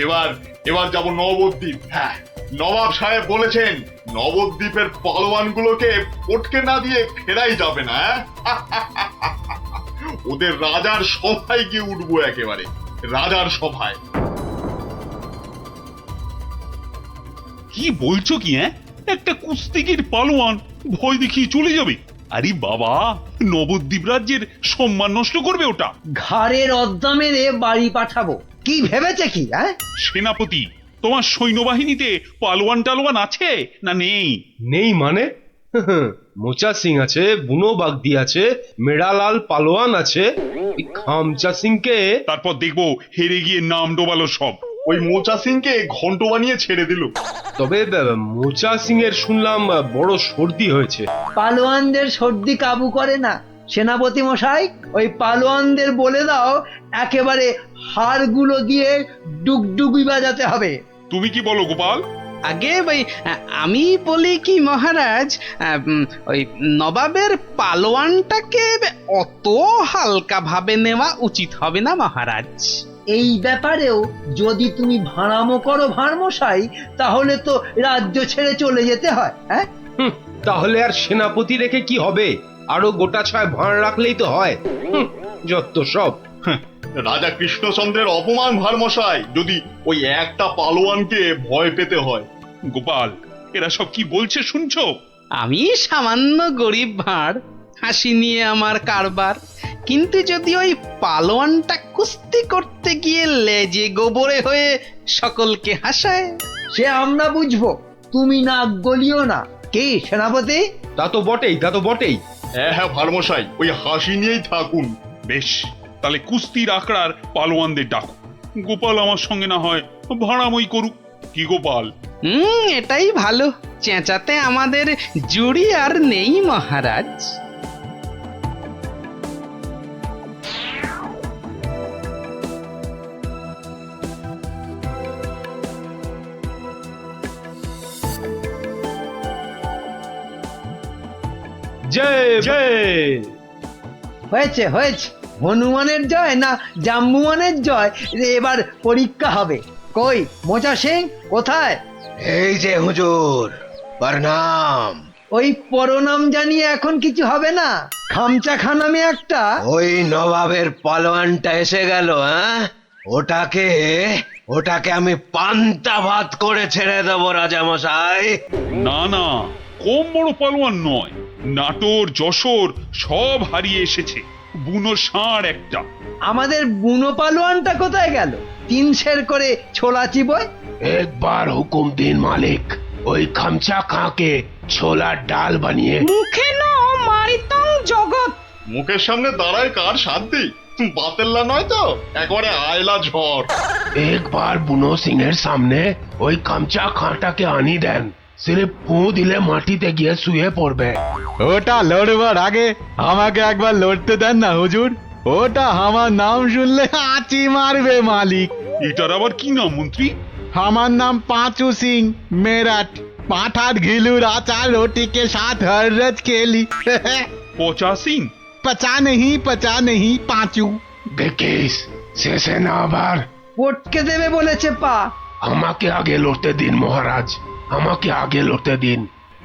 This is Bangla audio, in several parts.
এবার এবার যাব নবদ্বীপ। হ্যাঁ, নবাব সাহেব বলেছেন নবদ্বীপের পালোয়ানগুলোকে ফটকে না দিয়ে ফেরাই যাবে না। ওদের রাজার সভায় গিয়ে উঠবো, একেবারে রাজার সভায়। কি বলছো কি? একটা কুস্তিগির পালোয়ান ভয় দেখিয়ে চলে যাবে? আরে বাবা, নবদ্বীপ রাজ্যের সম্মান নষ্ট করবে ওটা। ঘাড়ের অদ্দা মেরে বাড়ি পাঠাবো। কি ভেবেছে কি? সেনাপতি, তোমার সৈন্যবাহিনীতে পালোয়ান টালোয়ান আছে না নেই? নেই মানে? মোচা সিং আছে, বুনো বাগদি আছে, মেড়ালাল পালোয়ান আছে, এই খামচা সিংকে। তারপর দেখবো হেরে গিয়ে নাম ডোবালো সব। ওই মোচা সিংকে ঘন্ট বানিয়ে ছেড়ে দিল। তবে মোচা সিং এর শুনলাম বড় সর্দি হয়েছে। পালোয়ানদের সর্দি কাবু করে না সেনাপতি মশাই। ওই পালোয়ানদের বলে দাও একেবারে হাড়গুলো দিয়ে ডুগডুগি বাজাতে হবে। তুমি কি বলো গোপাল? আগে ওই আমি বলি কি মহারাজ, ওই নবাবের পালোয়ানটাকে অত হালকা ভাবে নেওয়া উচিত হবে না মহারাজ। এই ব্যাপারেও যদি তুমি ভাড়ামো করো ভাড়মশাই, তাহলে তো রাজ্য ছেড়ে চলে যেতে হয়। তাহলে আর সেনাপতি রেখে কি হবে? আরো গোটা ছয় ভাঁড় রাখলেই তো হয়। যত সব। রাজা কৃষ্ণচন্দ্রের অপমান ভারমশাই, যদি ওই একটা পালোয়ানকে ভয় পেতে হয়। গোপাল, এরা সব কি বলছে শুনছো? আমি সামান্য গরিব ভাঁড়, হাসি নিয়ে আমার কারবার, কিন্তু যদি ওই পালোয়ানটা কুস্তি করতে গিয়ে লেজে গোবরে হয়ে সকলকে হাসায়, সে আমরা বুঝবো, তুমি নাক গলিও না। কি সেনাপতি? তা তো বটেই, তা তো বটেই। হ্যাঁ হ্যাঁ ভারমশাই, ওই হাসি নিয়েই থাকুন। বেশ, তাহলে কুস্তির আখড়ার পালোয়ানদের ডাকো। গোপাল আমার সঙ্গে না হয় ভাড়ামই করুক। কি গোপাল? এটাই ভালো। চেঁচাতে আমাদের জুড়ি আর নেই মহারাজ। জয় জয়। হয়েছে হয়েছে, হনুমানের জয় না জাম্বুয়ানের জয়, এবার পরীক্ষা হবে। কই মোচা সিং কোথায়? এই যে হুজুর, প্রণাম। ওই পরনাম জানিয়ে এখন কিছু হবে না। খামচা খানামে একটা। ওই নবাবের পালোয়ানটা এসে গেল। ওটাকে ওটাকে আমি পান্তা ভাত করে ছেড়ে দেবো রাজামশাই। না না, কম বড় পালোয়ান নয়। নাটোর যশোর সব হারিয়ে এসেছে, বুনো ষাঁড় একটা। আমাদের বুনো পালোয়ানটা কোথায় গেল? 3 সের করে ছোলা চিবোয়। একবার হুকুম দিন মালিক, ওই খামচা খাঁকে ছোলার ডাল বানিয়ে। মুখে ন মারিতাম জগৎ। মুখের সামনে দাঁড়ায় কার শান্তি? বাতেল্লা নয় তো, একবারে আয়লা ঝড়। একবার বুনো সিং এর সামনে ওই খামচা খাঁটাকে আনি দেন, সিরিফ ফু দিলে মাটিতে গিয়ে শুয়ে পড়বে। ওটা লড়বার আগে আমাকে একবার লড়তে দেন না হুজুর। ওটা আমার নাম শুনলে আঁচি মারবে মালিক। এটার আবার কি নাম মন্ত্রী? আমার নাম पांचू सिंह मेरठ। पाठार घिलूर आचार रोटी के साथ हर रोज खेली। পচা সিং? पचा नहीं पांचू। দেখিস শেষে না আবার। পটকে দেবে বলেছে পা। আমাকে আগে লড়তে দিন মহারাজ, আমাকে আগে লড়তে দিন।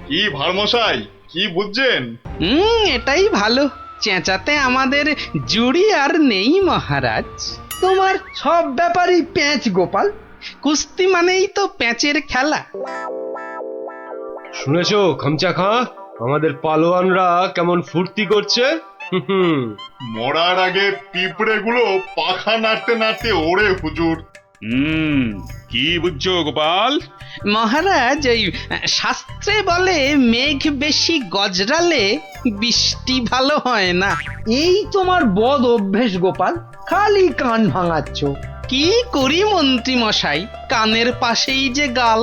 কি ভারমশাই, কি বুঝছেন? এটাই ভালো। চেঁচাতে আমাদের জুড়ি আর নেই মহারাজ। তোমার সব ব্যাপারই প্যাঁচ গোপাল। কুস্তি মানেই তো প্যাঁচের খেলা। শুনেছো খামচা খাঁ, আমাদের পালোয়ানরা কেমন ফুর্তি করছে? মরার আগে পিঁপড়ে গুলো পাখা নাড়তে নাড়তে ওড়ে হুজুর। কি বুঝছো গোপাল? মহারাজ, ওই শাস্ত্রে বলে মেঘ বেশি গজরালে বৃষ্টি ভালো হয় না। এই তোমার বদ অভ্যেস গোপাল, খালি কান ভাঙাচ্ছ। কি করি মন্ত্রী মশাই, কানের পাশেই যে গাল,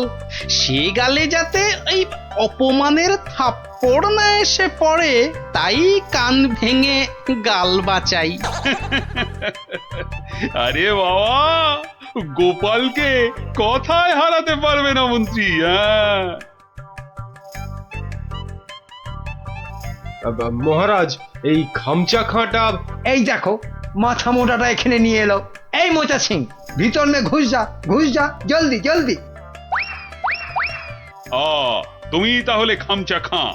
সে গালে যাতে ওই অপমানের থাপ্পড় না এসে পড়ে, তাই কান ভেঙে গাল বাঁচাই। আরে বাবা, গোপালকে কথায় হারাতে পারবে না মন্ত্রী। মহারাজ, এই খামচা খাঁটা। এই দেখো, মাথা মোটাটা এখানে নিয়ে এলো। এই মোচা সিং, ভিতর নে, ঘুষ যা জলদি জলদি। তুমি তাহলে খামচা খাঁ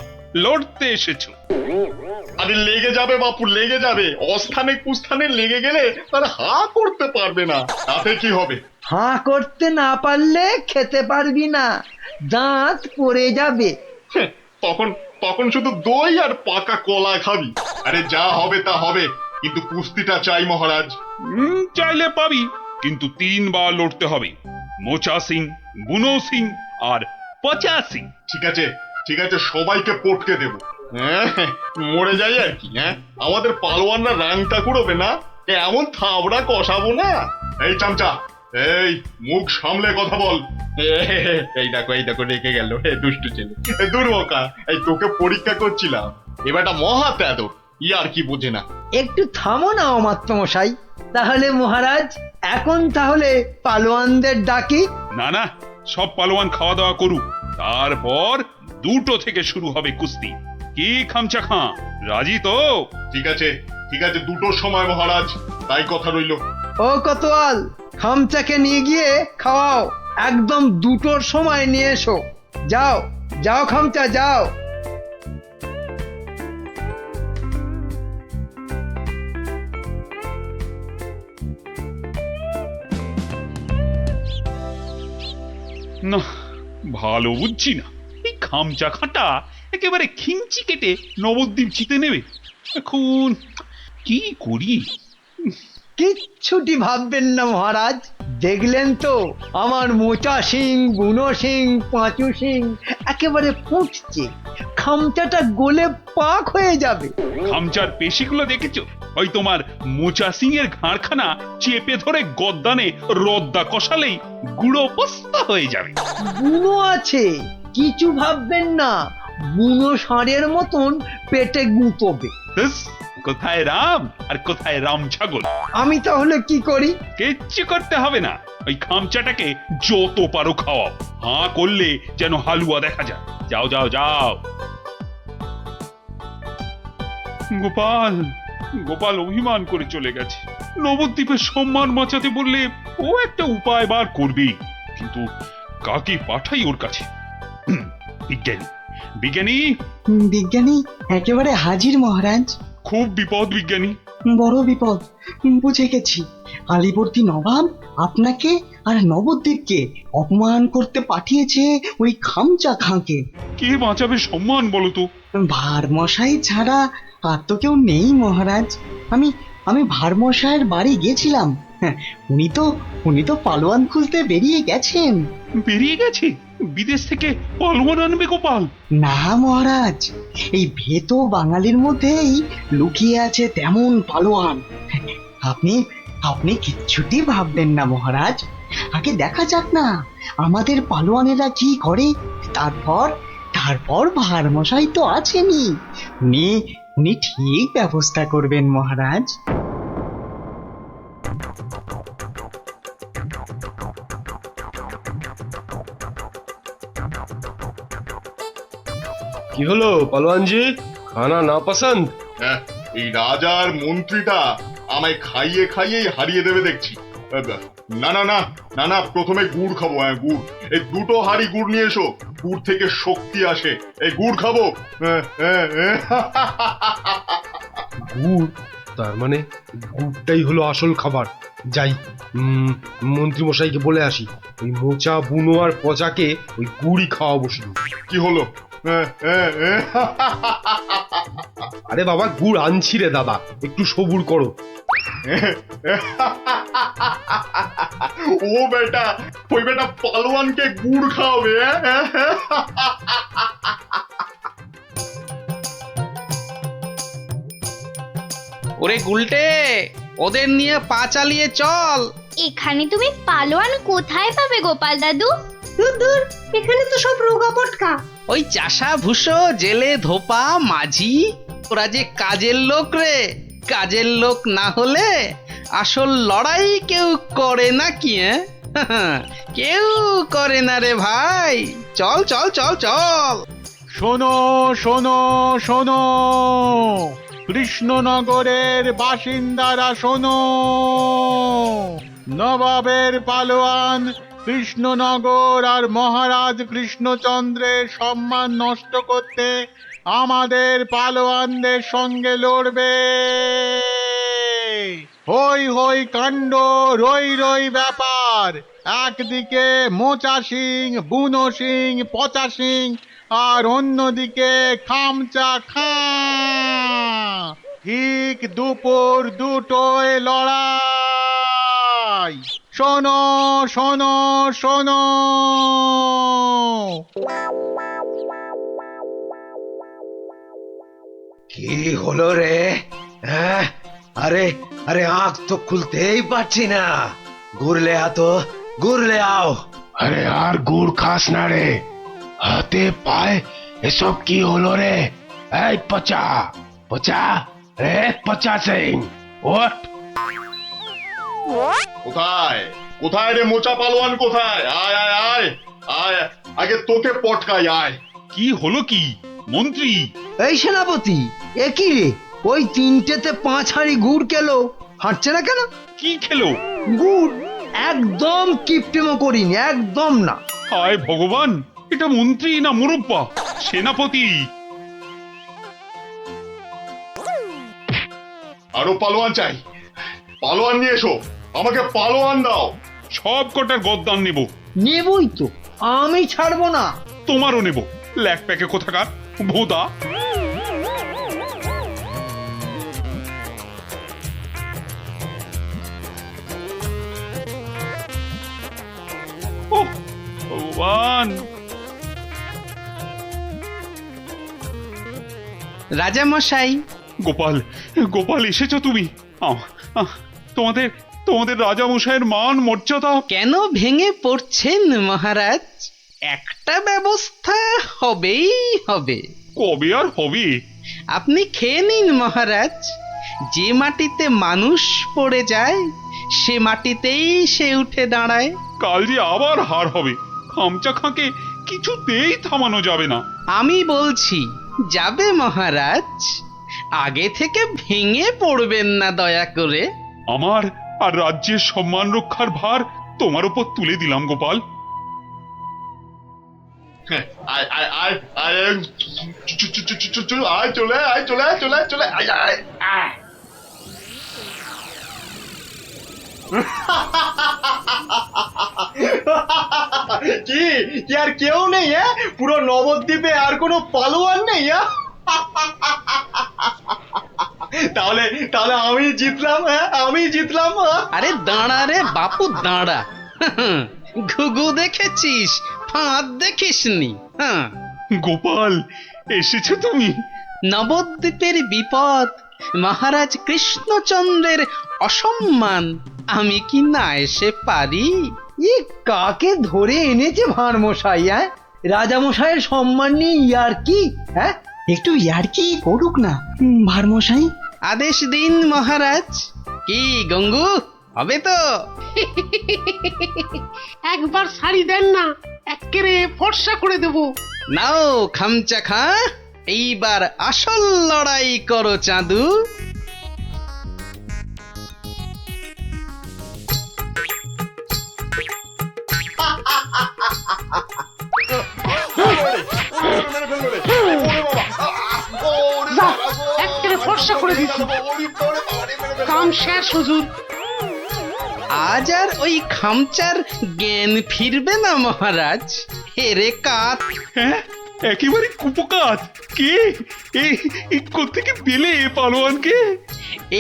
লড়তে এসেছো? আরে লেগে যাবে বাপু, লেগে যাবে। অস্থানে কুস্থানে লেগে গেলে তারা হা করতে পারবে না, তাতে কি হবে? হাঁ করতে না পারলে খেতে পারবি না, দাঁত পড়ে যাবে। হ্যাঁ, তখন তখন শুধু দই আর পাকা কলা খাবি। আরে যা হবে তা হবে, কিন্তু কুস্তিটা চাই মহারাজ। চাইলে পাবি, কিন্তু 3 বার লড়তে হবে। মোচা সিং, বুনো সিং আর পচা সিং। ঠিক আছে ঠিক আছে, সবাইকে পটকে দেবো। হ্যাঁ, মরে যাই আর কি। হ্যাঁ, আমাদের পালোয়ানরা রাংটা কুড়োবে না, এমন থাবড়া কষাবো না। এই চামচা, এই মুখ সামলে কথা বল। এই দেখো রেখে গেল, দুষ্টু ছেলে, দুর্মকা। এই তোকে পরীক্ষা করছিলাম, এবারটা মহা তেদো, আর কি বোঝে না। একটু থামো না অমাত্যমশাই। তাহলে মহারাজ, এখন তাহলে পালোয়ানদের ডাকি। না না, সব পালোয়ান খাওয়া দাওয়া করুক, তারপর 2টো থেকে শুরু হবে কুস্তি। কি খামচা খাঁ, রাজি তো? ঠিক আছে 2টোর সময় মহারাজ, তাই কথা রইল। ও কোতোয়াল, খামচাকে নিয়ে গিয়ে খাওয়াও। একদম 2টোর সময় নিয়ে এসো। যাও যাও খামচা, যাও। না, ভালো বুঝছি না। এই খামচা খাঁটা একেবারে খিঞ্চি কেটে নবদ্বীপ জিতে নেবে। এখন কি করি? কিচ্ছুটি ভাববেন না মহারাজ। দেখলেন তো আমার মোচা সিং, বুনো সিং, পাঁচু সিং একেবারে ফুটছে। খামচাটা গলে পাক হয়ে যাবে। খামচার পেশিগুলো দেখেছো? ওই তোমার মোচা সিং এর ঘাড়খানা চেপে ধরে গদ্দানে রদ্দা কষালেই গুঁড়ো পস্তা হয়ে যাবে। বুনো আছে, কিছু ভাববেন না। বুনো ষাঁড়ের মতন পেটে গুঁতোবে। ব্যাস, কোথায় রাম আর কোথায় রাম ছাগল। আমি তাহলে কি করি? কিচ্ছু করতে হবে না, ওই খামচাটাকে যত পারো খাওয়াও। হাঁ করলে যেন হালুয়া দেখা যায়। যাও যাও যাও। গোপাল গোপাল অভিমান করে চলে গেছে। নবদ্বীপের সম্মান বাঁচাতে বললে ও একটা উপায় বার করবেই, কিন্তু কাকে পাঠাই ওর কাছে? বিজ্ঞানী বিজ্ঞানী বিজ্ঞানী একেবারে হাজির মহারাজ। খুব বিপদ বিজ্ঞানী। বড় বিপদ, বুঝে গেছি। আলিবর্দী নবাব আপনাকে আর নবদ্বীপকে অপমান করতে পাঠিয়েছে ওই খামচা খাঁকে। কে বাঁচাবে সম্মান বলো তো? ভারমশাই ছাড়া আর তো কেউ নেই মহারাজ। আমি ভারমশাইয়ের বাড়ি গেছিলাম। হ্যাঁ, উনি তো পালোয়ান খুঁজতে বেরিয়ে গেছেন। বেরিয়ে গেছে? বিদেশ থেকে পালোয়ান আনবে গোপাল? না মহারাজ, এই ভেতো বাঙালির মধ্যেই লুকিয়ে আছে তেমন পালোয়ান। আপনি কিচ্ছুটি ভাববেন না মহারাজ। আগে দেখা যাক না আমাদের পালোয়ানেরা কি করে, তারপর ভারমশাই তো আছেনই। উনি ঠিক ব্যবস্থা করবেন মহারাজ। কি হলো পালোয়ানজি, খানা না পছন্দ? হ্যাঁ, এই রাজার মন্ত্রীটা আমায় খাইয়ে খাইয়েই হারিয়ে দেবে দেখছি। না না না না না, প্রথমে গুড় খাবো। হ্যাঁ, গুড়। এই 2টো হাঁড়ি গুড় নিয়ে এসো, গুড় থেকে শক্তি আসে। এই গুড় খাবো। গুড়? তার মানে গুড়টাই হলো আসল খাবার। যাই, মন্ত্রী মশাইকে বলে আসি, ওই মোচা, বুনো আর পচাকে ওই গুড়ই খাওয়াবো শুধু। কি হলো? আরে বাবা, গুড় আনছি রে দাদা, একটু সবুর করো। ও বেটা, ওই বেটা পালোয়ানকে গুড় খাওয়াবে? ওরে গুলটে, ওদের নিয়ে পা চালিয়ে চল। এখানে তুমি পালোয়ান কোথায় পাবে গোপাল দাদু? দূর, এখানে তো সব রোগা পটকা। ওই চাষা ভুষো, জেলে ধোপা, মাঝি, ওরা যে কাজের লোক রে। কাজের লোক না হলে আসল লড়াই কেউ করে না কি? কেউ করে না রে ভাই। চল চল চল চল। শোনো শোনো শোনো, কৃষ্ণনগরের বাসিন্দারা শোনো, নবাবের পালোয়ান কৃষ্ণনগর আর মহারাজ কৃষ্ণচন্দ্রের সম্মান নষ্ট করতে আমাদের পালোয়ানদের সঙ্গে লড়বে। হই হই কাণ্ড, রই রই ব্যাপার। একদিকে মোচা সিং, বুনো সিং, পচা সিং, আর অন্যদিকে খামচা খাঁ। ঠিক দুপুর দুটোয় লড়াই। শোনো শোনো শোনো। কি হলো রে? হ্যাঁ, আরে আরে আঁখ তো খুলতেই পারছি না। ঘুরলে আতো, ঘুরলে আও। আরে আর গুড় খাস না রে, হাতে পায়ে এসব কি হলো রে? এই পচা পচা, রে পচা সিং, ওঠ। কোথায় কোথায় রে মোচা পালোয়ান, কোথায়? আয় আয় আয় আয়, আগে তোকে পটকাই, আয়। কি হলো কি মন্ত্রী? এই সেনাপতি, এ কি রে? ওই তিনটেতে 5 হাঁড়ি গুড় খেলো, হাঁটছে না কেন? কি খেলো? গুড়। একদম কিপটেমো করিনি, একদম না। হায় ভগবান, এটা মন্ত্রী না মুরব্বা? সেনাপতি, আরো পালোয়ান চাই, পালোয়ান নিয়ে এসো, আমাকে পালোয়ান দাও। সব কটার গদ্দান নেব। নেবই তো, আমি ছাড়বো না। তোমারও নেব, ল্যাক প্যাকে কোথাকার ভোদা। ওহ ভগবান! রাজামশাই, গোপাল, গোপাল এসেছো তুমি? তোমাদের তোমাদের রাজামশাইয়ের মান মর্যাদা কেন ভেঙে পড়ছেন মহারাজ? একটা ব্যবস্থা হবেই হবে। কবে আর হবে? আপনি খেয়ে নিন মহারাজ। যে মাটিতে মানুষ পড়ে যায় সে মাটিতেই সে উঠে দাঁড়ায়। কাল যে আবার হার হবে, খামচা খাঁকে কিছুতেই থামানো যাবে না। আমি বলছি যাবে মহারাজ। আগে থেকে ভেঙে পড়বেন না দয়া করে। আমার আর রাজ্যের সম্মান রক্ষার ভার তোমার উপর তুলে দিলাম গোপাল। আয় আয় আয় আয়, আয় চলে আয়, চলে আয়, চলে আয়, চলে আয় আয় আয়। কি কি আর কেউ নেই? হ্যাঁ, পুরো নবদ্বীপে আর কোনো পালোয়ান নেই? তাহলে তাহলে আমি জিতলাম। হ্যাঁ, আমি জিতলাম। আরে দাঁড়া রে বাপু, দাঁড়া। ঘুঘু দেখেছিস, ফাঁদ দেখিসনি। হ্যাঁ, গোপাল এসেছো তুমি? নবদ্বীপের বিপদ, মহারাজ কৃষ্ণচন্দ্রের অসম্মান, আমি কি না এসে পারি? ই কাকে ধরে এনেছে ভাঁড়মশাই? হ্যাঁ, রাজামশাইয়ের সম্মান নিয়ে ইয়ার্কি? হ্যাঁ, একটু ইয়ার্কি করুক না ভারমশাই। আদেশ দিন মহারাজ। কি গঙ্গু, হবে তো? একবার শাড়ি দেন না, একেবারে ফর্সা করে দেব। নাও খামচা খা, এইবার আসল লড়াই করো চাঁদু। একেবারে ফর্সা করে দিচ্ছি। কাম শেষ হুজুর। আজ আর ওই খামচার জ্ঞান ফিরবে না মহারাজ। হেরে কাত। হ্যাঁ, একেবারে কুপকাত। কে এই কোত্থেকে পেলে পালোয়ানকে?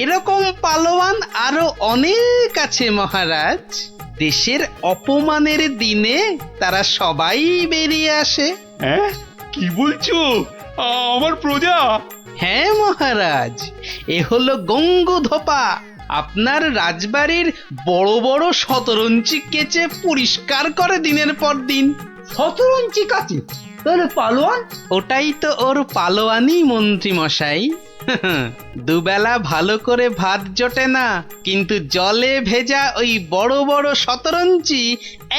এরকম পালোয়ান আরো অনেক আছে মহারাজ। দেশের অপমানের দিনে তারা সবাই বেরিয়ে আসে। হ্যাঁ, কি বলছো? আমার প্রজা? হ্যাঁ মহারাজ, এ হলো গঙ্গু ধোপা। আপনার রাজবাড়ির বড় বড় শতরঞ্চি কেচে পরিষ্কার করে দিনের পর দিন। 17 ইঞ্চি কাছে? তাহলে পালোয়ান? ওটাই তো ওর পালোয়ানি মন্ত্রী মশাই। দুবেলা ভালো করে ভাত জোটে না, কিন্তু জলে ভেজা ওই বড় বড় শতরঞ্চি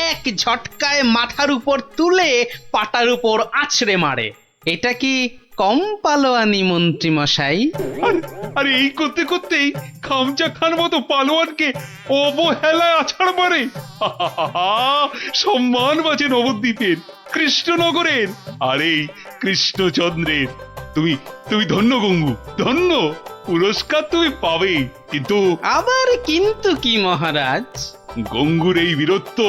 এক ঝটকায় মাথার উপর তুলে পাটার উপর আছড়ে মারে। এটা কি কম পালোয়ানি মন্ত্রী মশাই। আর এই করতে করতেই খামচা খান মতো পালোয়ানকে অবহেলায় আছাড় মারে। সম্মান বাঁচে নবদ্বীপের, কৃষ্ণনগরের, আর এই কৃষ্ণচন্দ্রের। তুমি তুমি ধন্য গঙ্গু, ধন্য। পুরস্কার তুমি পাবে, কিন্তু আবার কিন্তু কি মহারাজ? গঙ্গুর এই বীরত্ব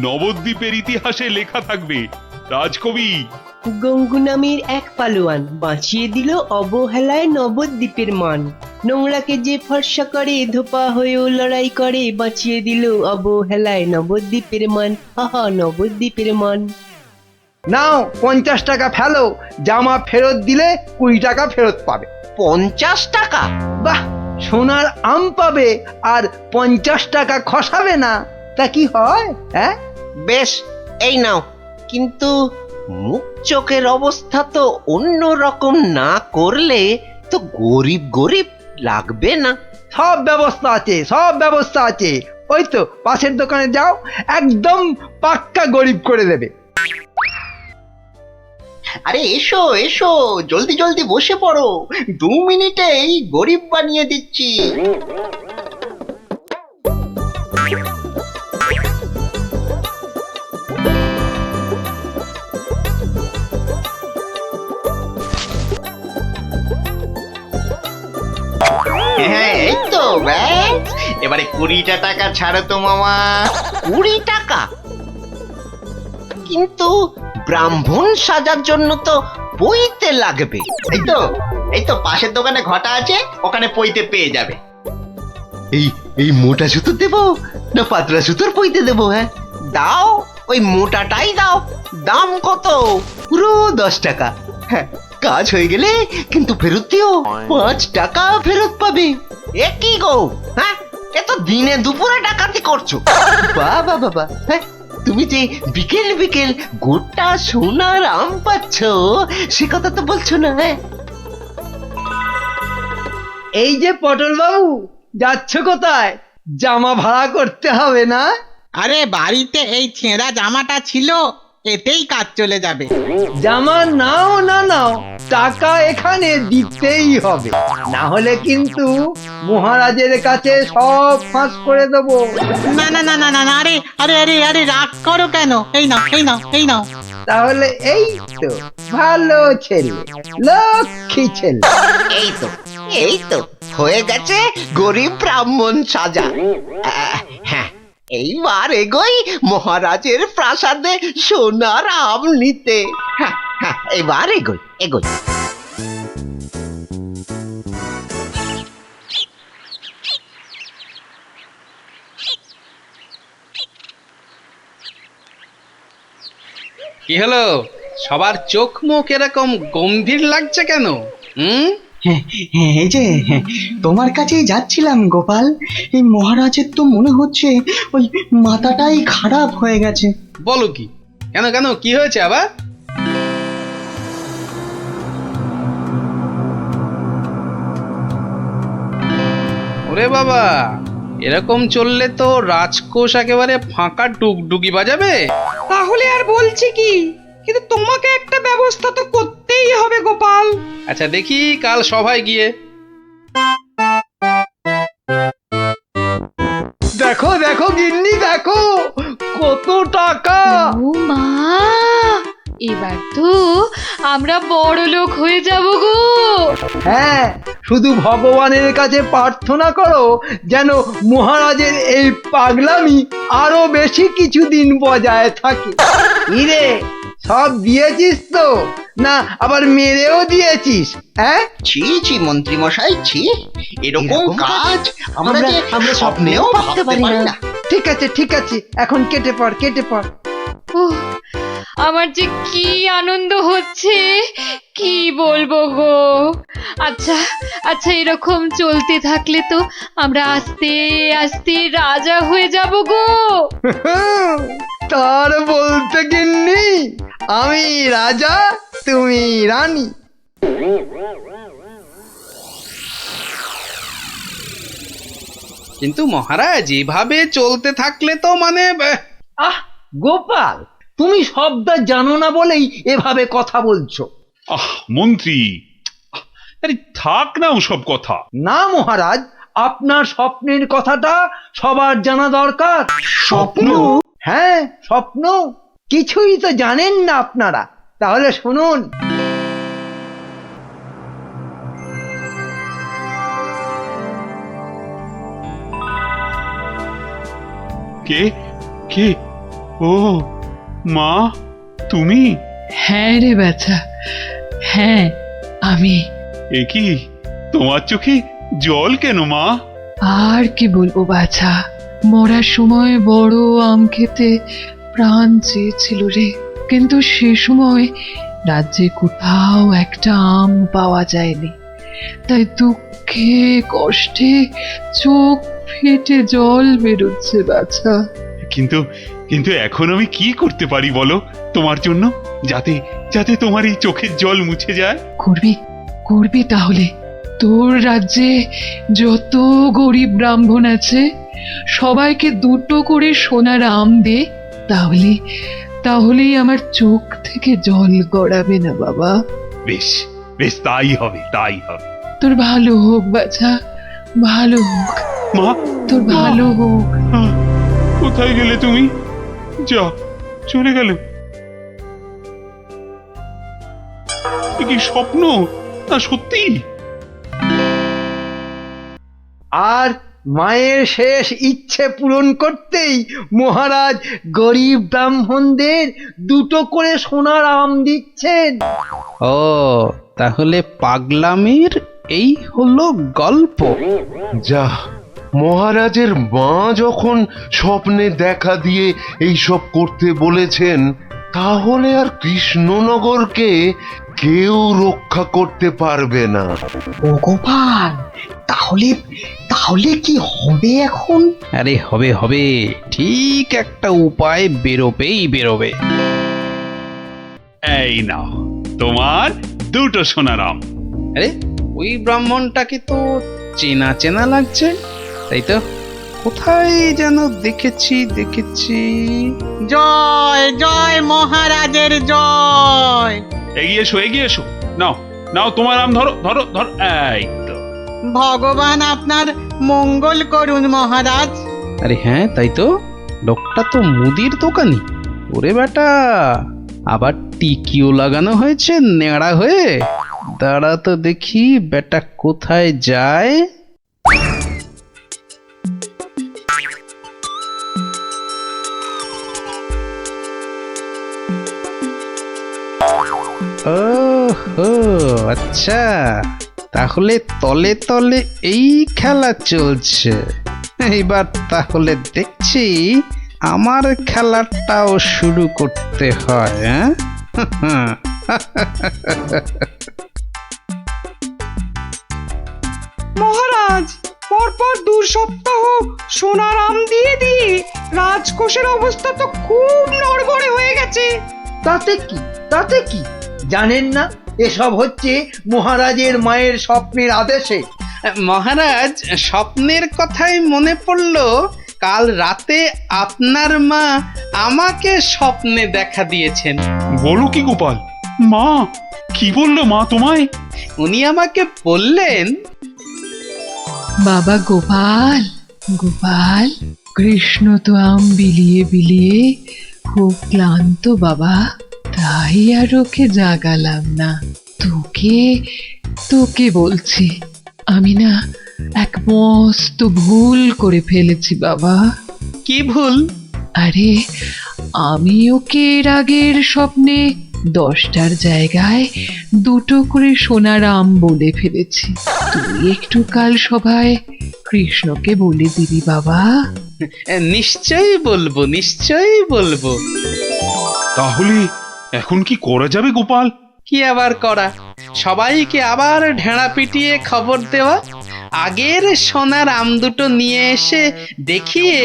নবদ্বীপের ইতিহাসে লেখা থাকবে। রাজকবি, গঙ্গু নামের এক পালোয়ান বাঁচিয়ে দিল অবহেলায় নবদ্বীপের মান। নোংরাকে যে ফর্সা করে ধোপা হয়েও লড়াই করে, বাঁচিয়ে দিল অবহেলায় নবদ্বীপের মান। আহা, নবদ্বীপের মান। নাও 50 টাকা ফেলো, জামা ফেরত দিলে 20 টাকা ফেরত পাবে। 50 টাকা? বাহ, সোনার আম পাবে আর 50 টাকা খসাবে না, তা কি হয়? হ্যাঁ, বেশ, এই নাও। কিন্তু মুখ চোখের অবস্থা তো অন্য রকম না করলে তো গরিব গরিব লাগবে না। সব ব্যবস্থা আছে, সব ব্যবস্থা আছে। ওই তো পাশের দোকানে যাও, একদম পাক্কা গরিব করে দেবে। আরে এসো এসো, জলদি জলদি বসে পড়ো, 2 মিনিটেই গরিব বানিয়ে দিচ্ছি। হ্যাঁ, এই তো ব্যাস। এবারে 20টা টাকা ছাড়ো তো মামা। 20 টাকা? কিন্তু ব্রাহ্মণ সাজার জন্য তো পইতে লাগবে। এই তো পাশের দোকানে ঘটা আছে, ওখানে পইতে পেয়ে যাবে। এই এই মোটা সুতো দেবো না পাতলা সুতোর পইতে দেবো? হ্যাঁ দাও, ওই মোটাটাই দাও। দাম কত? পুরো 10 টাকা। হ্যাঁ, কাজ হয়ে গেলে কিন্তু ফেরত দিও, 5 টাকা ফেরত পাবে। এ কি গো, হ্যাঁ, এ তো দিনে দুপুরে ডাকাতি করছো। বাবা বাবা, হ্যাঁ, তুমি যে বিকেল বিকেল গোটা সোনার আম পাচ্ছ, সে কথা তো বলছো না। হ্যাঁ, এই যে পটল বাবু, যাচ্ছ কোথায়? জামা ভাড়া করতে হবে না? আরে বাড়িতে এই ছেঁড়া জামাটা ছিল, এতেই কাজ চলে যাবে। জামা নাও না নাও, টাকা এখানে দিতেই হবে, না হলে কিন্তু মহারাজের কাছে সব ফাঁস করে দেবো। না না না না না না, আরে আরে আরে আরে রাগ করো কেন? এই নাও এই নাও এই নাও। তাহলে এই তো ভালো ছেলে, লক্ষ্মী ছেলে। এই তো হয়ে গেছে গরিব ব্রাহ্মণ সাজা। হ্যাঁ, এইবার এগোই মহারাজের প্রাসাদে সোনার আম নিতে। হ্যাঁ হ্যাঁ, এবার এগোই এগোই। কি হলো, সবার চোখ মুখ এরকম গম্ভীর লাগছে কেন? হ্যাঁ, এই যে তোমার কাছেই যাচ্ছিলাম গোপাল। এই মহারাজের তো মনে হচ্ছে ওই মাথাটাই খারাপ হয়ে গেছে। বলো কি? কেন কেন, কি হয়েছে আবার? ওরে বাবা, এরকম চললে তো রাজকোষ একেবারে ফাঁকা ডুগডুগি বাজাবে। তাহলে আর বলছি কি, কিন্তু তোমাকে একটা ব্যবস্থা তো করতেই হবে গোপাল। আচ্ছা দেখি কাল সভায় গিয়ে। দেখো দেখো গিন্নি, দেখো কত টাকা। ও মা, এবার তো আমরা বড় লোক হয়ে যাব গো। হ্যাঁ, শুধু ভগবানের কাছে প্রার্থনা করো যেন মহারাজের এই পাগলামি আরো বেশি কিছুদিন বজায় থাকে। ইরে, সব দিয়েছিস তো, না আবার মেরেও দিয়েছিস? হ্যাঁ, ছি ছি মন্ত্রী মশাই, ছি, এরকম কাজ আমরা স্বপ্নেও ভাবতে পারি না। ঠিক আছে ঠিক আছে, এখন কেটে পড় কেটে পড়। উহ, আমার যে কি আনন্দ হচ্ছে, কি বলবো গো। আচ্ছা আচ্ছা, এরকম চলতে থাকলে তো আমরা আস্তে আস্তে রাজা হয়ে যাব গো। তার বলতে গিন্নি, আমি রাজা, তুমি রানী। কিন্তু মহারাজ, এভাবে চলতে থাকলে তো মানে আহ গোপাল, তুমি শব্দ জানো না বলেই এভাবে কথা বলছো। মন্ত্রী, আরে থাক না ওসব কথা। না মহারাজ, আপনার স্বপ্নের কথাটা সবার জানা দরকার। স্বপ্ন? হ্যাঁ, স্বপ্ন। কিছুই তো জানেন না আপনারা, তাহলে শুনুন। কে কে? ও মা, তুমি? হ্যাঁ রে বাছা, হ্যাঁ আমি। এ কি, তোমার চোখে জল কেন মা? আর কি বলবো বাছা, মরার সময় বড় আম খেতে প্রাণ চেয়েছিল রে, কিন্তু সে সময় রাজ্যে কোথাও একটা আম পাওয়া যায়নি, তাই দুঃখে কষ্টে চোখ ফেটে জল বেরোচ্ছে বাছা। কিন্তু কিন্তু এখন আমি কি করতে পারি বলো তোমার জন্য, যাতে যাতে তোমার এই চোখের জল মুছে যায়? করবি করবি তাহলে। তোর রাজ্যে যত গরিব ব্রাহ্মণ আছে সবাইকে দুটো করে সোনার আম দে, তাহলেই আমার চোখ থেকে জল গড়াবে না বাবা। বেশ বেশ, তাই হবে, তাই হবে। তোর ভালো হোক বাছা, ভালো হোক মা, তোর ভালো হোক। কোথায় গেলে তুমি? যা, চলে গেল। এ কি স্বপ্ন না সত্যি? আর মায়ের শেষ ইচ্ছে পূরণ করতেই মহারাজ গরিব ব্রাহ্মণদের দুটো করে সোনার আম দিচ্ছেন। ও, তাহলে পাগলামির এই হলো গল্প। যা, মহারাজের মা যখন স্বপ্নে দেখা দিয়ে এইসব করতে বলেছেন, তাহলে আর কৃষ্ণনগরকে কেউ রক্ষা করতে পারবে না। ও গোপাল, তাহলে তাহলে কি হবে এখন? আরে হবে হবে, ঠিক একটা উপায় বেরোবে। এই নাও তোমার দুটো সোনার আম। আরে ওই ব্রাহ্মণটাকে তো চেনা চেনা লাগছে, তাই তো? কোথায় যেন দেখেছি। জয় জয় মহারাজের জয়। এগিয়ে এসো, নাও নাও তোমার আম, ধরো ধরো ধরো। এই তো। ভগবান আপনার মঙ্গল করুন মহারাজ। আরে হ্যাঁ, তাই তো, লোকটা তো মুদির দোকানি। ওরে বেটা, আবার টিকিও লাগানো হয়েছে নেড়া হয়ে। দাঁড়া তো দেখি বেটা কোথায় যায়। ওহো, আচ্ছা, তাহলে তলে তলে এই খেলা চলছে। এইবার তাহলে দেখছি আমার খেলাটাও শুরু করতে হয়। হ্যাঁ, মহারাজ, পরপর 2 সপ্তাহ সোনার আম দিয়ে রাজকোষের অবস্থা তো খুব নড়বড়ে হয়ে গেছে। তাতে কি জানেন না, এসব হচ্ছে মহারাজের মায়ের স্বপ্নের আদেশে। মহারাজ, স্বপ্নের কথাই মনে পড়লো, কাল রাতে আপনার মা আমাকে স্বপ্নে দেখা দিয়েছেন। বলো কি গোপাল? মা কি বললো মা তোমায়? উনি আমাকে বললেন, বাবা গোপাল, কৃষ্ণ তো আম বিলিয়ে খুব ক্লান্ত বাবা, তাই আর ওকে জাগালাম না। তোকে বলছি, আমি না এক মস্ত ভুল করে ফেলেছি বাবা। কি ভুল? আরে আমি ওকে এর আগের স্বপ্নে 10টার জায়গায় 2টো করে সোনার আম বলে ফেলেছি। তুই একটু কাল সভায় কৃষ্ণকে বলে দিবি বাবা। নিশ্চয়ই বলবো। তাহলে এখন কি করা যাবে গোপাল? কি আবার করা, সবাইকে আবার ঢেঁড়া পিটিয়ে খবর দেওয়া, আগের সোনার আম দুটো নিয়ে এসে দেখিয়ে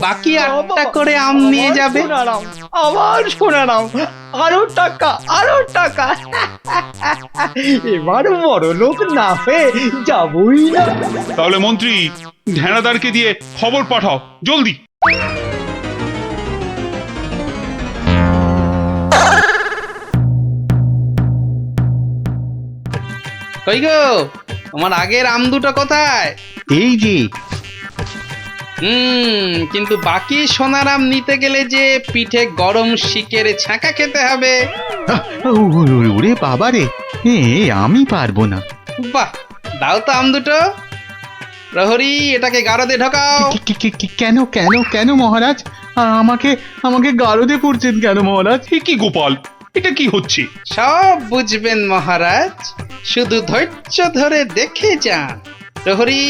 বাকি 8টা করে আম নিয়ে যাবে। আবার সোনার আম, আরো টাকা। এবার বড় লোক না হয়ে যাবই না। তাহলে মন্ত্রী, ঢেঁড়াদারকে দিয়ে খবর পাঠাও জলদি। কই গো তোমার আগের আম দুটো কোথায়? এই যে কিন্তু বাকি সোনার আম নিতে গেলে যে পিঠে গরম শিকের ছাঁকা খেতে হবে। ওরে বাবা রে, আমি পারবো না। বাহ, দাও তো আম দুটো। প্রহরী, এটাকে গারদে ঢোকাও। কেন কেন কেন মহারাজ? আমাকে আমাকে গারদে পড়ছেন কেন মহারাজ? কি গোপাল, এটা কি হচ্ছে? সব বুঝবেন মহারাজ, শুধু ধৈর্য ধরে দেখে যান। প্রহরী,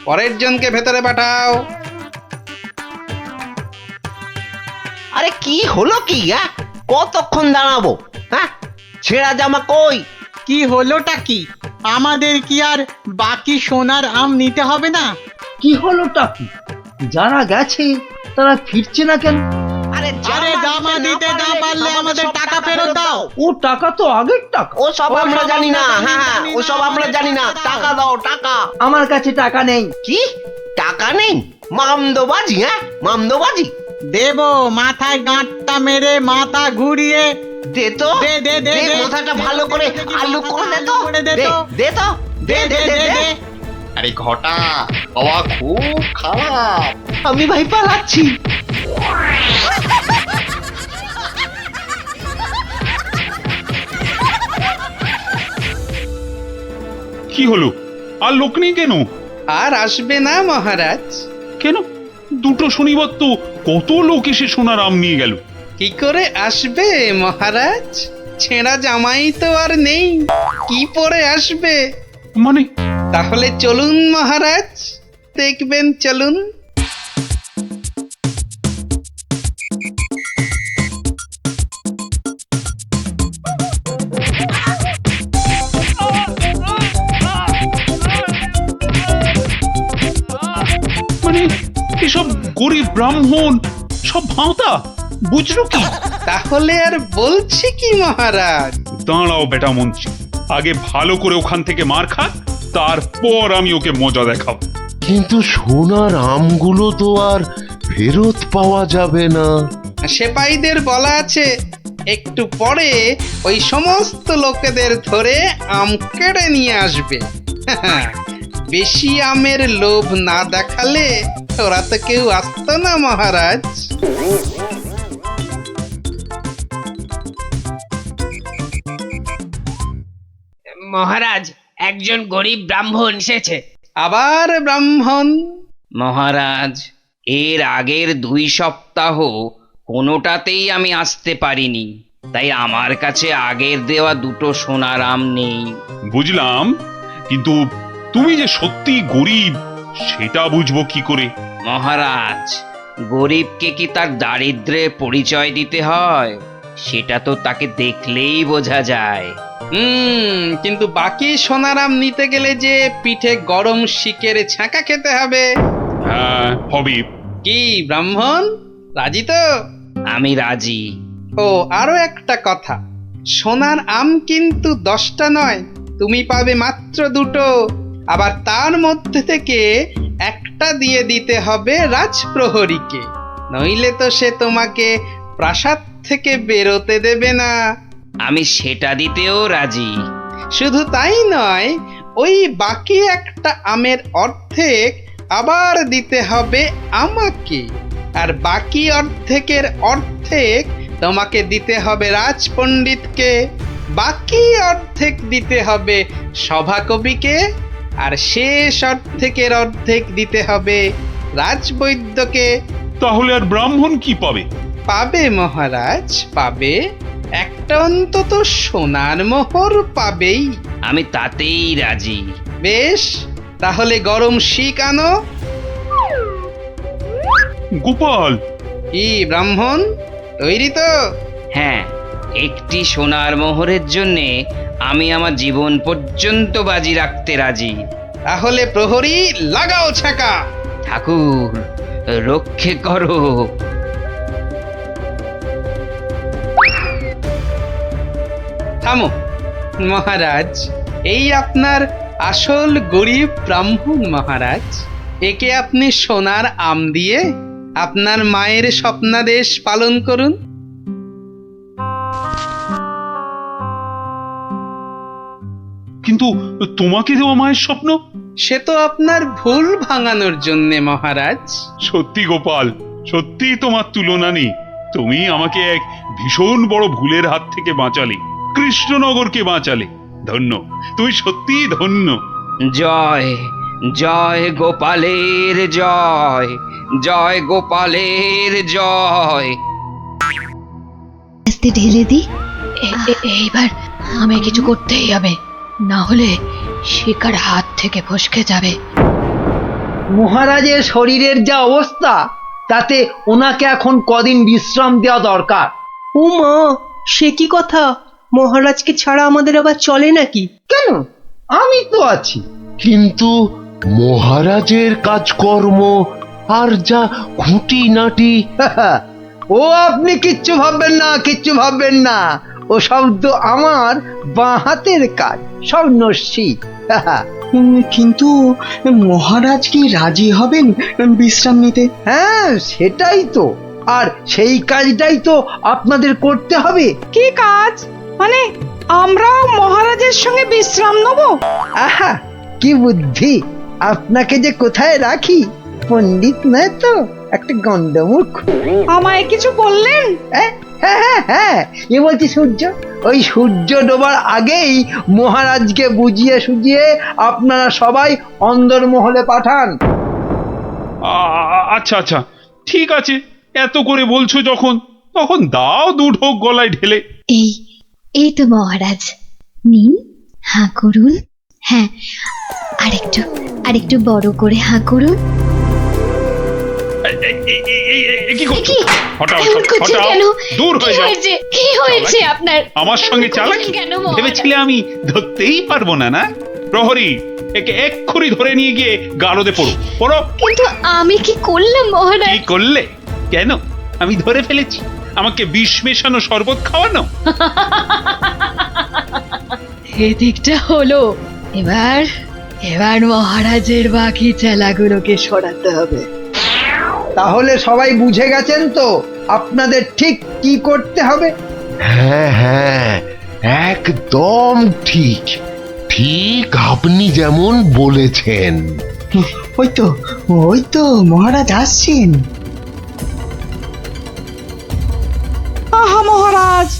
পরের জনকে ভেতরে পাঠাও। আরে কি হলো কি? কতক্ষণ দাঁড়াবো? হ্যাঁ, ছেঁড়া জামা কই? কি হলোটা কি? আমাদের কি আর বাকি সোনার আম নিতে হবে না? কি হলোটা কি? যারা গেছে তারা ফিরছে না কেন? আরে জামা দিতে না পারলে আমাদের টাকা ফেরত দাও। ও টাকা তো আগের টাকা। ও সব আমরা জানি না। হ্যাঁ, ও সব আমরা জানি না। টাকা দাও, টাকা। আমার কাছে টাকা নেই। কি টাকা নেই? মামদোবাজি? মামদোবাজি? দেবো, মাথায় গাঁটটা মেরে মাথা ঘুরিয়ে দে তো, দে দে দে দে, দে। মাথাটা ভালো করে আলু করে দে তো। দে তো। দে তো, দে দে দে দে। আরে ঘটা, বাবা খুব খারাপ। আমি ভাই পালাচ্ছি। কি হলো? আর লোক নেই কেন? আর আসবে না মহারাজ। কেন? দুটো শনিবার তো কত লোক এসে সোনার আম নিয়ে গেল। কি করে আসবে মহারাজ? ছেঁড়া জামাই তো আর নেই, কি পরে আসবে? মানে? তাহলে চলুন মহারাজ, দেখবেন, চলুন। মানে এসব গরিব ব্রাহ্মণ সব ভাঁতা, বুঝলো কি? তাহলে আর বলছি কি মহারাজ? দাঁড়াও বেটা মন্ত্রী, আগে ভালো করে ওখান থেকে মার খা, তারপর আমি ওকে মজা দেখাবো। কিন্তু সোনার আমগুলো তো আর ফেরত পাওয়া যাবে না। সেপাইদের বলা আছে একটু পরে ওই সমস্ত লোকেদের ধরে আম কেড়ে নিয়ে আসবে। বেশি আমের লোভ না দেখালে ওরা তো কেউ আসতো না মহারাজ। মহারাজ, একজন গরিব ব্রাহ্মণ এসেছে। আবার ব্রাহ্মণ? মহারাজ, এর আগের 2 সপ্তাহ কোনোটাতেই আমি আসতে পারিনি, তাই আমার কাছে আগের দেওয়া 2টো সোনার আম নেই। বুঝলাম, কিন্তু তুমি যে সত্যি গরিব সেটা বুঝবো কি করে? মহারাজ, গরিবকে কি তার দারিদ্র্যের পরিচয় দিতে হয়? সেটা তো তাকে দেখলেই বোঝা যায়। কিন্তু বাকি সোনার আম নিতে গেলে যে পিঠে গরম শিকের ছাঁকা খেতে হবে। হ্যাঁ, হবে। কি ব্রাহ্মণ, রাজি তো? আমি রাজি। ও, আরো একটা কথা, সোনার আম কিন্তু 10টা নয়, তুমি পাবে মাত্র 2টো। আবার তার মধ্যে থেকে একটা দিয়ে দিতে হবে রাজপ্রহরীকে, নইলে তো সে তোমাকে প্রাসাদ থেকে বেরোতে দেবে না। আমি সেটা দিতেও রাজি। শুধু তাই নয়, ওই বাকি একটা আমের অর্ধেক আবার দিতে হবে আমাকে, আর বাকি অর্ধেকের অর্ধেক তোমাকে দিতে হবে রাজপণ্ডিতকে, বাকি অর্ধেক দিতে হবে সভাকবিকে, আর শেষ অর্ধেকের অর্ধেক দিতে হবে রাজবৈদ্যকে। তাহলে আর ব্রাহ্মণ কি পাবে? পাবে মহারাজ, পাবে। একটা অন্তত সোনার মোহর পাবেই। আমি তাতেই রাজি। বেশ, তাহলে গরম শিক আনো। গোপাল! কি ব্রাহ্মণ, তৈরি তো? হ্যাঁ, একটি সোনার মোহরের জন্যে আমি আমার জীবন পর্যন্ত বাজি রাখতে রাজি। তাহলে প্রহরী, লাগাও ছাকা। ঠাকুর, রক্ষে করো। থামো মহারাজ, এই আপনার আসল গরিব ব্রাহ্মণ মহারাজ। একে আপনি সোনার আম দিয়ে আপনার মায়ের স্বপ্নাদেশ পালন করুন। কিন্তু কিন্তু তোমাকে দেওয়া মায়ের স্বপ্ন? সে তো আপনার ভুল ভাঙানোর জন্যে মহারাজ। সত্যি গোপাল, সত্যি তোমার তুলনা নেই। তুমি আমাকে এক ভীষণ বড় ভুলের হাত থেকে বাঁচালে, কৃষ্ণনগরকে বাঁচালে। ধন্য, তুমি সত্যিই ধন্য। জয় জয় গোপালের জয়, জয় গোপালের জয়। আস্তে ঢেলে দি। এইবার আমায় কিছু করতেই হবে, না হলে শিকার হাত থেকে ফসকে যাবে। মহারাজের শরীরের যা অবস্থা, তাতে ওনাকে এখন কদিন বিশ্রাম দেওয়া দরকার। ও মা, সে কি কথা? মহারাজকে ছাড়া আমাদের আবার চলে নাকি? কেন, আমি তো আছি। কিন্তু মহারাজের কাজকর্ম আর যা খুঁটিনাটি, ও আপনি কিচ্ছু ভাববেন না, কিচ্ছু ভাববেন না। ও সব তো আমার বাঁ হাতের কাজ, সব নস্যি। কিন্তু মহারাজ কি রাজি হবেন বিশ্রাম নিতে? হ্যাঁ, সেটাই তো। আর সেই কাজটাই তো আপনাদের করতে হবে। কি কাজ? মানে আমরাও মহারাজের সঙ্গে বিশ্রাম নেব? আহা, কি বুদ্ধি! আপনাকে যে কোথায় রাখি, পণ্ডিত নয় তো, একটা গন্ডমূর্খ। আমায় কিছু বললেন? হ্যাঁ হ্যাঁ হ্যাঁ, এ বলছি সূর্য, ওই সূর্য ডোবার আগেই মহারাজকে বুঝিয়ে সুঝিয়ে আপনারা সবাই অন্দরমহলে পাঠান। আচ্ছা আচ্ছা, ঠিক আছে। এত করে বলছো যখন, তখন দাও দু ঢোক গলায় ঢেলে। এই তো মহারাজ, নিন, হাঁ করুন। হ্যাঁ, আরেকটু বড় করে হাঁ করুন। কি করছো? হটাও, এমন করছেন হটাও, কেন? দূর হয়ে যাও। কি হয়েছে আপনার? আমার সঙ্গে চালাকি কেন মহারাজ? ভেবেছিলে আমি ধরতেই পারবো না? না প্রহরী, একে এক্ষুনি ধরে নিয়ে গিয়ে গারদে পড়ো, পড়ো। কিন্তু আমি কি করলাম মহারাজ? কি করলে? কেন? আমি ধরে ফেলেছি। আমাকে বিষ মেশানো শরবত খাওয়ানো। এদিকটা হলো। এবার মহারাজের বাকি চেলাগুলোকে সরাতে হবে। তাহলে সবাই বুঝে গেছেন তো আপনাদের ঠিক কি করতে হবে? হ্যাঁ হ্যাঁ, একদম ঠিক। ঠিক আপনি যেমন বলেছেন। ওই তো মহারাজ আসছেন। আহা মহারাজ,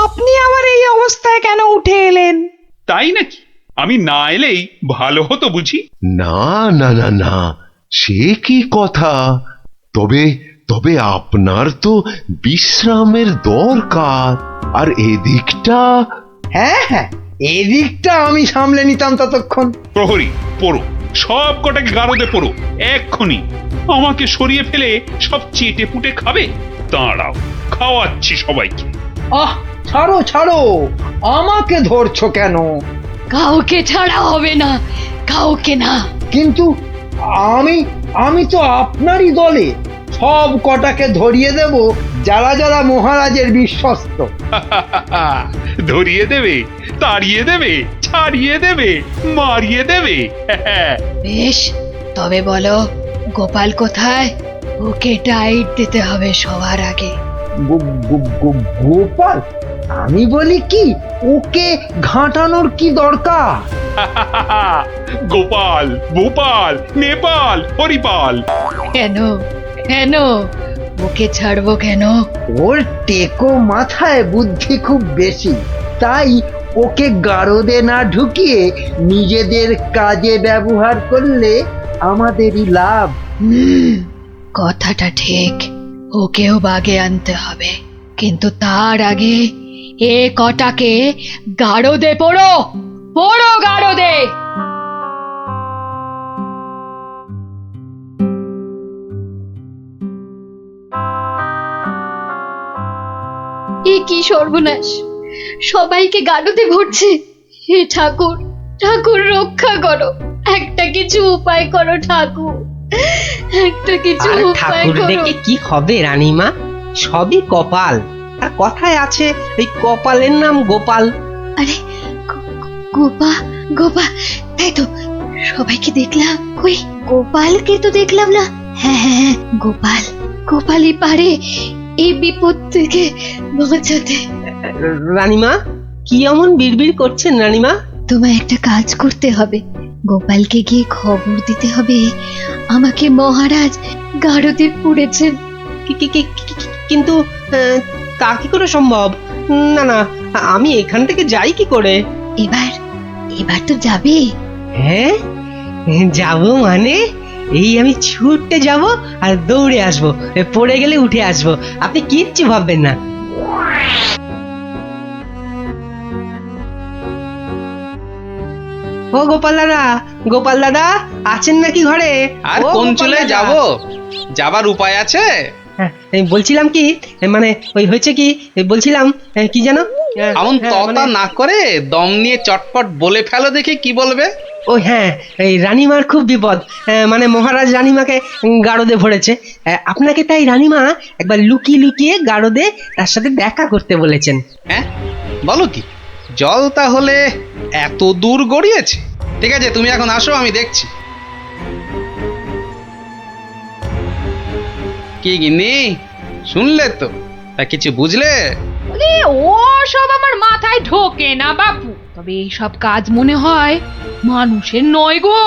আপনি আবার এই অবস্থায় কেন উঠে এলেন? তাই নাকি? আমি না এলেই ভালো হতো বুঝি? না না না না, সে কি কথা। তবে তবে আপনার তো বিশ্রামের দরকার। আর এদিকটা? হ্যাঁ হ্যাঁ, এদিকটা আমি সামলে নিতাম ততক্ষণ। প্রহরী, পড়ো, সব কটাকে গারদে পড়ো এক্ষুনি। আমাকে সরিয়ে ফেলে সব চেটে পুটে খাবে? দাঁড়াও, খাওয়াচ্ছি সবাইকে। আহ, ছাড়ো ছাড়ো, আমাকে ধরছো কেন? কাউকে ছাড়া হবে না, কাউকে না। কিন্তু আমি তো আপনারই দলে। সব কটাকে ধরিয়ে দেব, যারা যারা মহারাজের বিশ্বস্ত। ধরিয়ে দেবে, তাড়িয়ে দেবে, ছাড়িয়ে দেবে, মারিয়ে দেবে। বেশ, তবে বলো গোপাল কোথায়? ওকে টাইট দিতে হবে সবার আগে। গোপাল? আমি বলি কি, ওকে ঘাঁটানোর কি দরকার? গোপাল, ভূপাল, নেপাল, হরিপাল। কেন ওকে ছাড়বো কেন? ওর টেকো মাথায় বুদ্ধি খুব বেশি, তাই ওকে গারদে না ঢুকিয়ে নিজেদের কাজে ব্যবহার করলে আমাদেরই লাভ। কথাটা ঠিক, ওকেও বাগে আনতে হবে, কিন্তু তার আগে এ কটাকে গারদে পড়ো গারদে। এ কি সর্বনাশ! সবাইকে গাড়োতে ভরছে। হে ঠাকুর, ঠাকুর রক্ষা করো, একটা কিছু উপায় করো ঠাকুর, একটা কিছু উপায় ঠাকুর করো। দেখে কি হবে রানীমা? সবই কপাল। আর কথায় আছে, এই কপালের নাম গোপাল। আরে গোপা, তাই তো, সবাইকে দেখলাম। কই গোপালকে তো দেখলাম না। হ্যাঁ হ্যাঁ হ্যাঁ, গোপালই পারে এই বিপদ থেকে বাঁচাতে। রানীমা, কি এমন বিড়বিড় করছেন রানীমা? তোমায় একটা কাজ করতে হবে। গোপালকে গিয়ে খবর দিতে হবে আমাকে মহারাজ গারদে পুড়েছেন। কিন্তু তা কি করে সম্ভব? না না, আমি এখান থেকে যাই কি করে? এবার তো যাবে। হ্যাঁ, যাব মানে এই আমি ছুটতে যাব আর দৌড়ে আসবো, পড়ে গেলে উঠে আসবো, আপনি কিচ্ছু ভাববেন না। ও গোপাল দাদা আছেন নাকি ঘরে? আর ও কোন গোপাল চলে দাদা। যাব? যাবার উপায় আছে? এই বলছিলাম কি, মানে ওই হয়েছে কি, বলছিলাম কি যেন, এমন ততা না করে দম নিয়ে চটপট বলে ফেলো দেখি কি বলবে। ও হ্যাঁ, এই রানীমার খুব বিপদ, মানে মহারাজ রানীমাকে গারদে ভরেছে। আপনাকে তাই রানীমা একবার লুকিয়ে লুকিয়ে গারদে তার সাথে দেখা করতে বলেছেন। হ্যাঁ বলো কি, জল তাহলে এত দূর গড়িয়েছে? ঠিক আছে, তুমি এখন আসো, আমি দেখছি। কি গিন্নি, শুনলে তো? তা কিছু বুঝলে? ও সব আমার মাথায় ঢোকে না বাপু। তবে এই সব কাজ মনে হয় মানুষের নয় গো,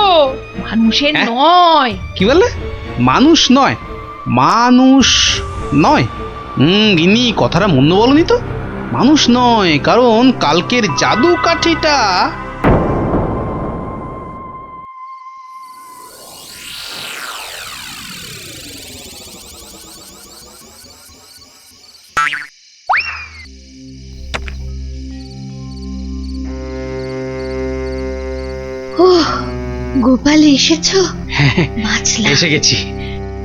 মানুষের নয়। কি বললে? মানুষ নয়? মানুষ নয়? গিন্নি কথাটা মন্দ বলনি তো। মানুষ নয়, কারণ কালকের জাদু কাঠিটা গোপাল এসেছো? বাঁচলাম। এসে গেছি।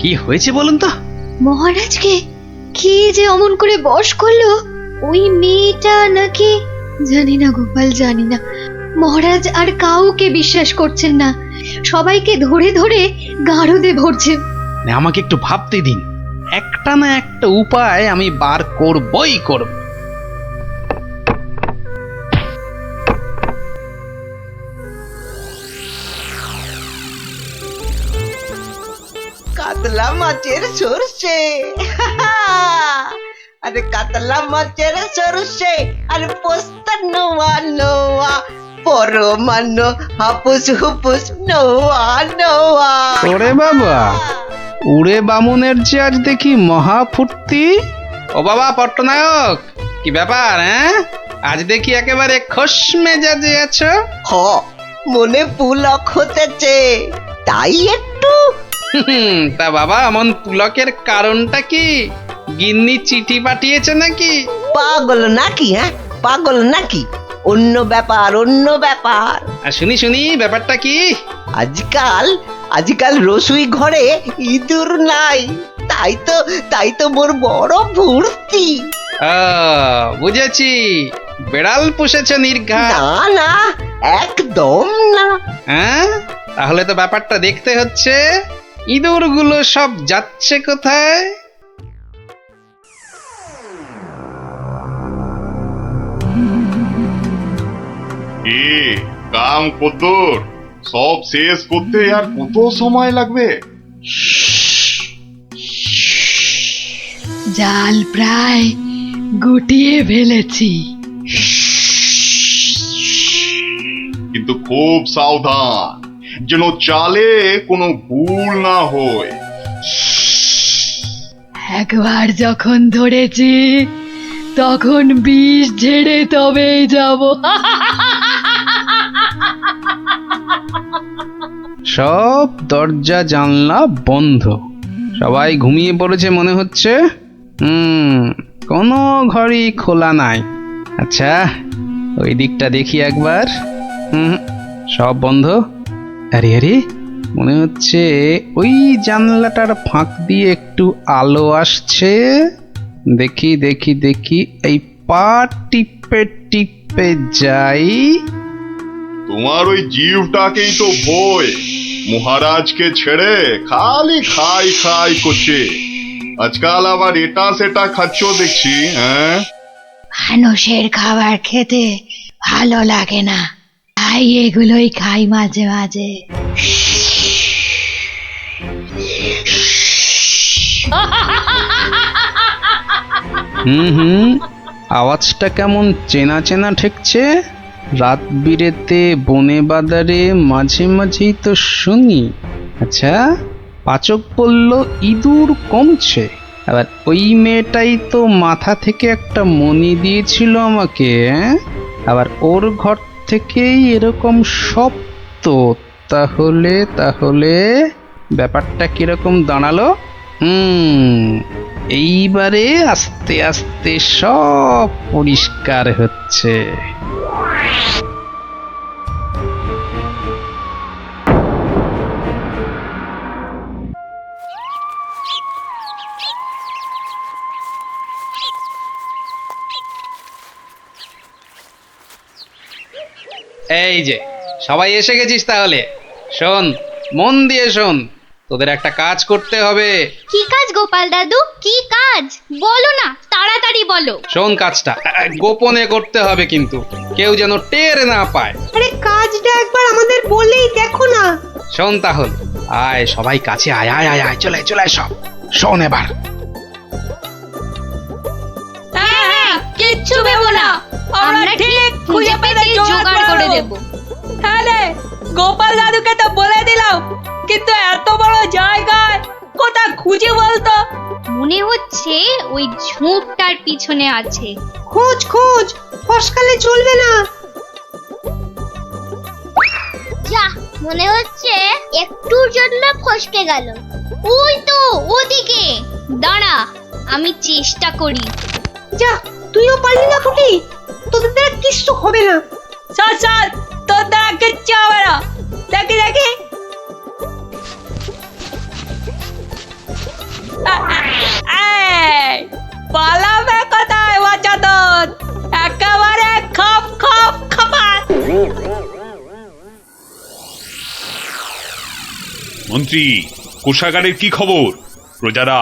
কি হয়েছে বলুন তো? মহারাজকে কি যে অমন করে বশ করলো ওই মেয়েটা নাকি? জানি না গোপাল, জানি না। মহারাজ আর কাউকে বিশ্বাস করছেন না, সবাইকে ধরে ধরে গারদে ভরছেন। আমাকে একটু ভাবতে দিন, একটা না একটা উপায় আমি বার করবই করব। কাতলা মাছের সরষে, আরে কাতলা মাছের সরষে, আর পোস্তা নোয়া নোয়া, পরমান্ন হাপুস হুপুস নোয়া নোয়া। ওরে বাবা, উড়ে বামুনের যে আজ দেখি মহা ফুর্তি। ও বাবা পট্টনায়ক, কি ব্যাপার? আজ দেখি একেবারে খোশ মেজাজে আছো। মনে পুলক হতেছে, তাই একটু। তা বাবা, এমন পুলকের কারণটা কি? গিন্নি চিঠি পাঠিয়েছে নাকি? পাগল নাকি? পাগল নাকি? অন্য ব্যাপার, অন্য ব্যাপার। শুনি শুনি, ব্যাপারটা কি? আজকাল রসুই ঘরে ইঁদুর নাই, তাই তো মোর বড় ফুর্তি। বুঝেছি, বেড়াল পুষেছে নির্ঘাত। না, একদম না। তাহলে তো ব্যাপারটা দেখতে হচ্ছে। ইঁদুরগুলো সব যাচ্ছে কোথায়? কাম কত, সব শেষ করতে আর কত সময় লাগবে? জাল প্রায় গুটিয়ে ফেলেছি, কিন্তু খুব সাবধান, যেন চালে কোনো ভুল না হয়। একবার যখন ধরেছি তখন বিষ ঝেড়ে তবেই যাব। সব দরজা জানলা বন্ধ, সবাই ঘুমিয়ে পড়েছে মনে হচ্ছে। কোনো ঘরই খোলা নাই। আচ্ছা, ওই দিকটা দেখি একবার। সব বন্ধ। আরে আরে, মনে হচ্ছে ওই জানলাটার ফাঁক দিয়ে একটু আলো আসছে। দেখি দেখি দেখি, এই পা টিপে টিপে যাই। তোমার ওই জীবটাকেই তো ভয়, মহারাজকে ছেড়ে খালি খাই খাই করছে। আজকাল আবার এটা সেটা খাচ্ছ দেখছি। মানুষের খাবার খেতে ভালো লাগে না, তাই এগুলোই খাই মাঝে মাঝে। আওয়াজটা কেমন চেনা চেনা ঠেকছে। রাত বিরেতে বনে বাদারে মাঝে মাঝেই তো শুনি। আচ্ছা, পাচক বলল ইঁদুর কমছে, আবার ওই মেয়েটাই তো মাথা থেকে একটা মণি দিয়েছিল আমাকে, আবার ওর ঘর থেকেই এরকম শব্দ। তাহলে তাহলে ব্যাপারটা কিরকম দাঁড়ালো? এইবারে আস্তে আস্তে সব পরিষ্কার হচ্ছে। এই যে সবাই এসে গেছিস, তাহলে শোন, মন দিয়ে শোন, তোদের একটা কাজ করতে হবে। কি কাজ গোপাল দাদু, কি কাজ বলো না, তাড়াতাড়ি বলো। শোন, কাজটা গোপনে করতে হবে, কিন্তু কেউ যেন টের না পায়। আরে কাজটা একবার আমাদের বলেই দেখো না। শোন তাহলে, আয় সবাই কাছে আয়, আয় আয় আয়, চলে চলে সব শোন এবার। হ্যাঁ, কিচ্ছু ভেবো না, আমরা ঠিক খুঁজে পেতে জোগাড় করে দেব। হ্যাঁ রে, গোপাল দাদুকে তো বলে দিলাম, কিন্তু এত বড় জায়গায় কোথা খুঁজে বলতো? মনে হচ্ছে ওই ঝোপটার পিছনে আছে। খোঁজ খোঁজ, ফসকালে চলবে না। যা, মনে হচ্ছে একটুর জন্য ফসকে গেল। ওই তো ওদিকে, দাঁড়া আমি চেষ্টা করি। যা, তুইও পারলি না ফুটি, তোদের দ্বারা কিচ্ছু হবে না। চল চল, তোর দ্বারা কিচ্ছু হবে না। দেখি দেখি, পালাবে কোথায় বাচ্চাদের? একেবারে খপ খপ খপাত। মন্ত্রী, কোষাগারের কি খবর? প্রজারা